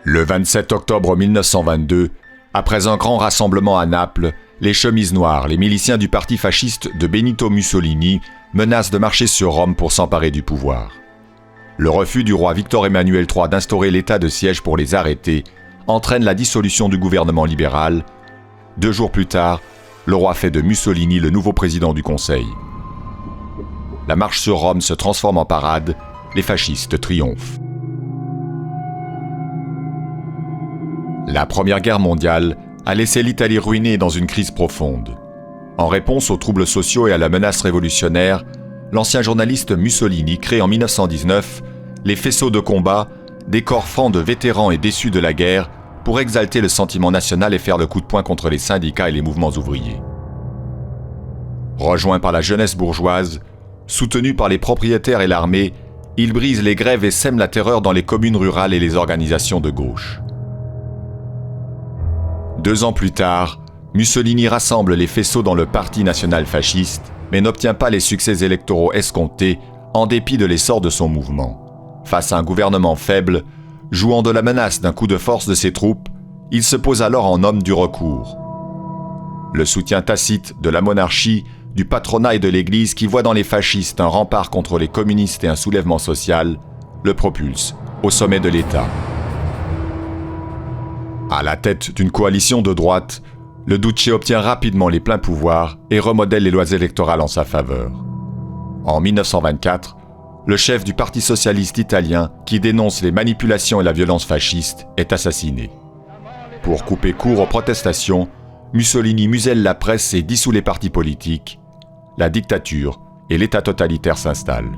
Le 27 octobre 1922, après un grand rassemblement à Naples, les chemises noires, les miliciens du parti fasciste de Benito Mussolini, menacent de marcher sur Rome pour s'emparer du pouvoir. Le refus du roi Victor Emmanuel III d'instaurer l'état de siège pour les arrêter entraîne la dissolution du gouvernement libéral. 2 jours plus tard, le roi fait de Mussolini le nouveau président du Conseil. La marche sur Rome se transforme en parade, les fascistes triomphent. La Première Guerre mondiale a laissé l'Italie ruinée dans une crise profonde. En réponse aux troubles sociaux et à la menace révolutionnaire, l'ancien journaliste Mussolini crée en 1919 les faisceaux de combat, des corps francs de vétérans et déçus de la guerre pour exalter le sentiment national et faire le coup de poing contre les syndicats et les mouvements ouvriers. Rejoint par la jeunesse bourgeoise, soutenu par les propriétaires et l'armée, il brise les grèves et sème la terreur dans les communes rurales et les organisations de gauche. 2 ans plus tard, Mussolini rassemble les faisceaux dans le Parti national fasciste, mais n'obtient pas les succès électoraux escomptés en dépit de l'essor de son mouvement. Face à un gouvernement faible, jouant de la menace d'un coup de force de ses troupes, il se pose alors en homme du recours. Le soutien tacite de la monarchie, du patronat et de l'Église qui voit dans les fascistes un rempart contre les communistes et un soulèvement social, le propulse au sommet de l'État. À la tête d'une coalition de droite, le Duce obtient rapidement les pleins pouvoirs et remodèle les lois électorales en sa faveur. En 1924, le chef du Parti socialiste italien, qui dénonce les manipulations et la violence fasciste, est assassiné. Pour couper court aux protestations, Mussolini muselle la presse et dissout les partis politiques. La dictature et l'État totalitaire s'installent.